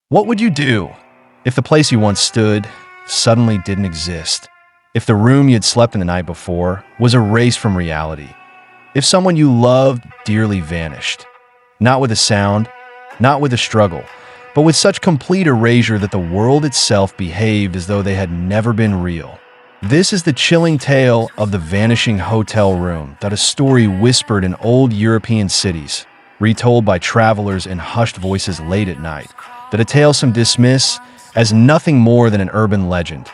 What would you do if the place you once stood suddenly didn't exist? If the room you'd slept in the night before was erased from reality? If someone you loved dearly vanished? Not with a sound, not with a struggle, but with such complete erasure that the world itself behaved as though they had never been real. This is the chilling tale of the Vanishing Hotel Room, that a story whispered in old European cities, retold by travelers in hushed voices late at night, that a tale some dismiss as nothing more than an urban legend,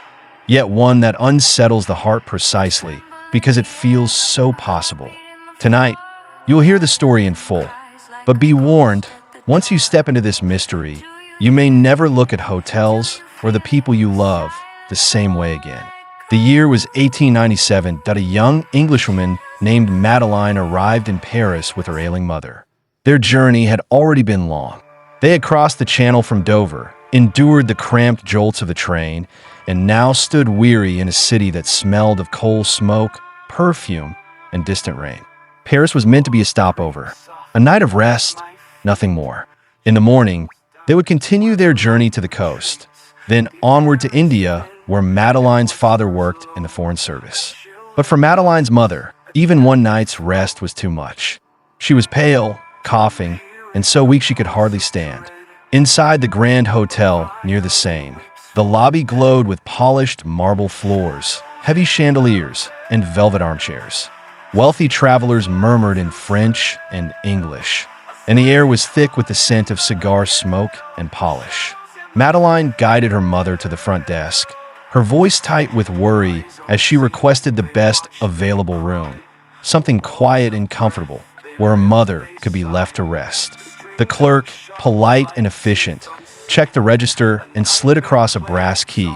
yet one that unsettles the heart precisely because it feels so possible. Tonight, you'll hear the story in full, but be warned, once you step into this mystery, you may never look at hotels or the people you love the same way again. The year was 1897 that a young Englishwoman named Madeline arrived in Paris with her ailing mother. Their journey had already been long. They had crossed the channel from Dover, endured the cramped jolts of the train, and now stood weary in a city that smelled of coal smoke, perfume, and distant rain. Paris was meant to be a stopover, a night of rest, nothing more. In the morning, they would continue their journey to the coast, then onward to India, where Madeline's father worked in the Foreign Service. But for Madeline's mother, even one night's rest was too much. She was pale, coughing, and so weak she could hardly stand. Inside the Grand Hotel near the Seine, the lobby glowed with polished marble floors, heavy chandeliers, and velvet armchairs. Wealthy travelers murmured in French and English, and the air was thick with the scent of cigar smoke and polish. Madeline guided her mother to the front desk, her voice tight with worry as she requested the best available room, something quiet and comfortable, where her mother could be left to rest. The clerk, polite and efficient, checked the register and slid across a brass key,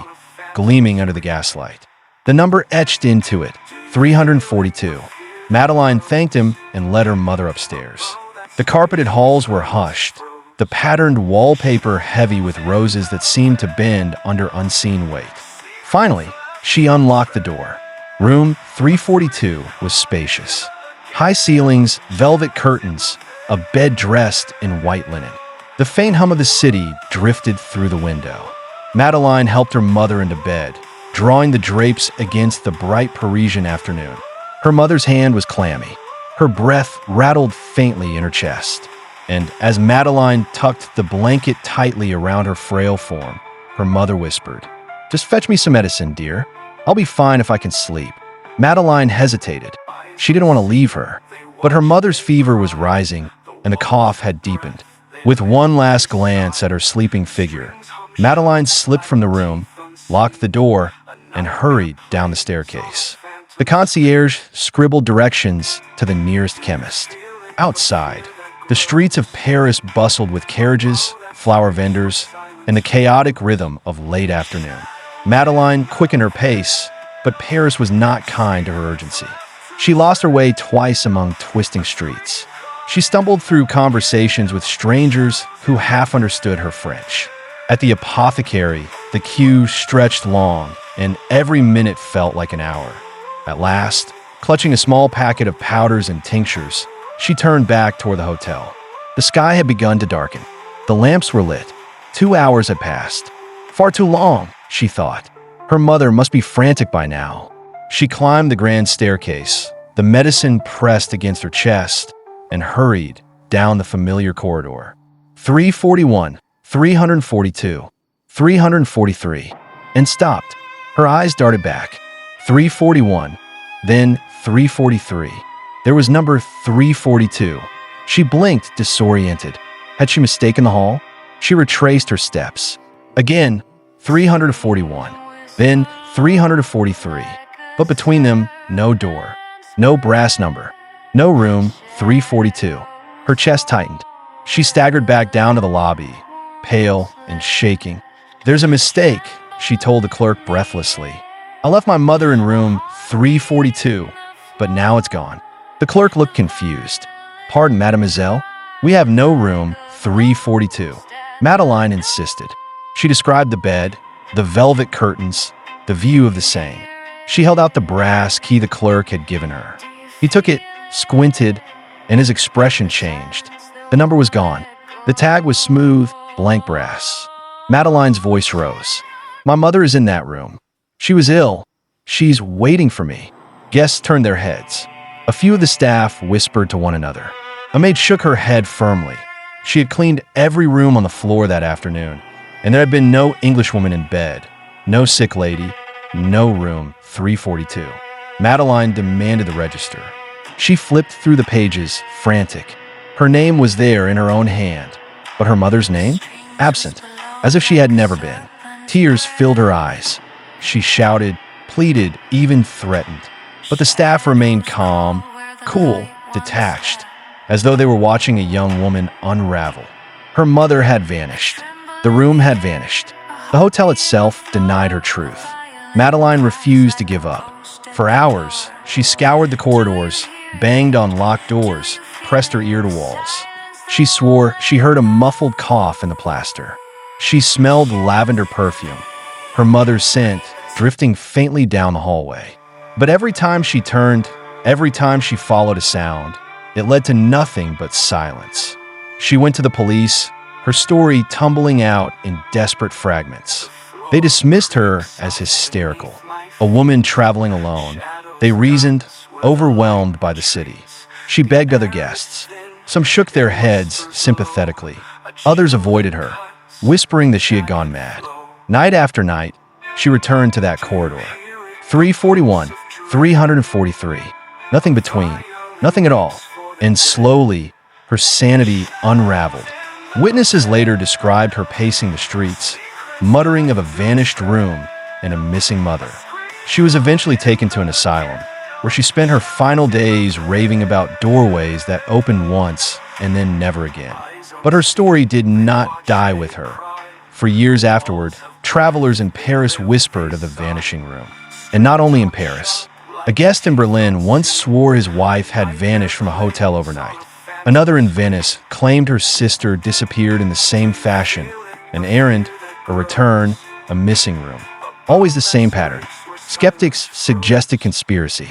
gleaming under the gaslight. The number etched into it, 342. Madeline thanked him and led her mother upstairs. The carpeted halls were hushed, the patterned wallpaper heavy with roses that seemed to bend under unseen weight. Finally, she unlocked the door. Room 342 was spacious. High ceilings, velvet curtains, a bed dressed in white linen. The faint hum of the city drifted through the window. Madeline helped her mother into bed, drawing the drapes against the bright Parisian afternoon. Her mother's hand was clammy. Her breath rattled faintly in her chest. And as Madeline tucked the blanket tightly around her frail form, her mother whispered, "Just fetch me some medicine, dear. I'll be fine if I can sleep." Madeline hesitated. She didn't want to leave her, but her mother's fever was rising, and the cough had deepened. With one last glance at her sleeping figure, Madeline slipped from the room, locked the door, and hurried down the staircase. The concierge scribbled directions to the nearest chemist. Outside, the streets of Paris bustled with carriages, flower vendors, and the chaotic rhythm of late afternoon. Madeline quickened her pace, but Paris was not kind to her urgency. She lost her way twice among twisting streets. She stumbled through conversations with strangers who half understood her French. At the apothecary, the queue stretched long, and every minute felt like an hour. At last, clutching a small packet of powders and tinctures, she turned back toward the hotel. The sky had begun to darken. The lamps were lit. 2 hours had passed. Far too long, she thought. Her mother must be frantic by now. She climbed the grand staircase, the medicine pressed against her chest, and hurried down the familiar corridor. 341, 342, 343, and stopped. Her eyes darted back. 341, then 343. There was number 342. She blinked, disoriented. Had she mistaken the hall? She retraced her steps. Again, 341, then 343. But between them, no door, no brass number, no room 342. Her chest tightened. She staggered back down to the lobby, pale and shaking. "There's a mistake," she told the clerk breathlessly. "I left my mother in room 342, but now it's gone." The clerk looked confused. "Pardon, mademoiselle, we have no room 342. Madeline insisted. She described the bed, the velvet curtains, the view of the Seine. She held out the brass key the clerk had given her. He took it, squinted, and his expression changed. The number was gone. The tag was smooth, blank brass. Madeline's voice rose. My mother is in that room. She was ill. She's waiting for me. Guests turned their heads. A few of the staff whispered to one another. A maid shook her head firmly. She had cleaned every room on the floor that afternoon, and there had been no Englishwoman in bed, no sick lady, no room 342. Madeline demanded the register. She flipped through the pages, frantic. Her name was there in her own hand, but her mother's name? Absent, as if she had never been. Tears filled her eyes. She shouted, pleaded, even threatened. But the staff remained calm, cool, detached, as though they were watching a young woman unravel. Her mother had vanished. The room had vanished. The hotel itself denied her truth. Madeline refused to give up. For hours, she scoured the corridors, banged on locked doors, pressed her ear to walls. She swore she heard a muffled cough in the plaster. She smelled lavender perfume, her mother's scent drifting faintly down the hallway. But every time she turned, every time she followed a sound, it led to nothing but silence. She went to the police, her story tumbling out in desperate fragments. They dismissed her as hysterical, a woman traveling alone. They reasoned, overwhelmed by the city. She begged other guests. Some shook their heads sympathetically. Others avoided her, whispering that she had gone mad. Night after night, she returned to that corridor. 341, 343. Nothing between. Nothing at all. And slowly, her sanity unraveled. Witnesses later described her pacing the streets, muttering of a vanished room and a missing mother. She was eventually taken to an asylum, where she spent her final days raving about doorways that opened once and then never again. But her story did not die with her. For years afterward, travelers in Paris whispered of the vanishing room. And not only in Paris. A guest in Berlin once swore his wife had vanished from a hotel overnight. Another in Venice claimed her sister disappeared in the same fashion. An errand, a return, a missing room. Always the same pattern. Skeptics suggested conspiracy.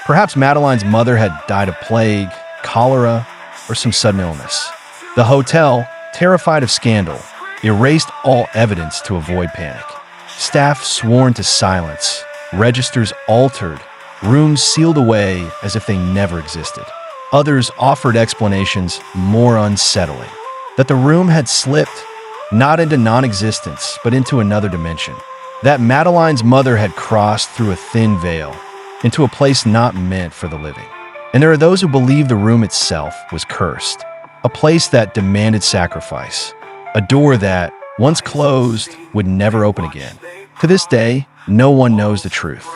Perhaps Madeline's mother had died of plague, cholera, or some sudden illness. The hotel, terrified of scandal, erased all evidence to avoid panic. Staff sworn to silence, registers altered, rooms sealed away as if they never existed. Others offered explanations more unsettling, that the room had slipped, not into non-existence, but into another dimension. That Madeline's mother had crossed through a thin veil, into a place not meant for the living. And there are those who believe the room itself was cursed, a place that demanded sacrifice, a door that, once closed, would never open again. To this day, no one knows the truth.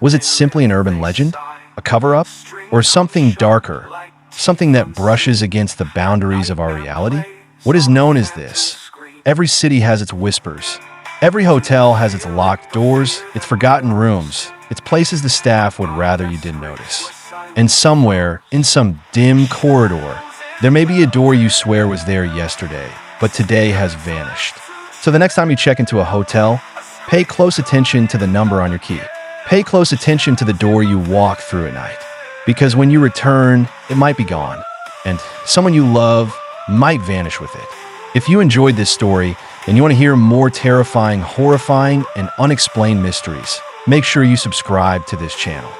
Was it simply an urban legend, a cover-up, or something darker, something that brushes against the boundaries of our reality? What is known as this? Every city has its whispers. Every hotel has its locked doors, its forgotten rooms, its places the staff would rather you didn't notice. And somewhere, in some dim corridor, there may be a door you swear was there yesterday, but today has vanished. So the next time you check into a hotel, pay close attention to the number on your key. Pay close attention to the door you walk through at night. Because when you return, it might be gone, and someone you love might vanish with it. If you enjoyed this story, and you want to hear more terrifying, horrifying, and unexplained mysteries, make sure you subscribe to this channel.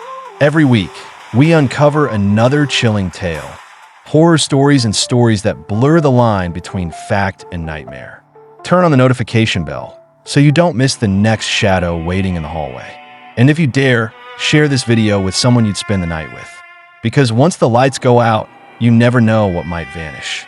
Every week, we uncover another chilling tale. Horror stories and stories that blur the line between fact and nightmare. Turn on the notification bell so you don't miss the next shadow waiting in the hallway. And if you dare, share this video with someone you'd spend the night with. Because once the lights go out, you never know what might vanish.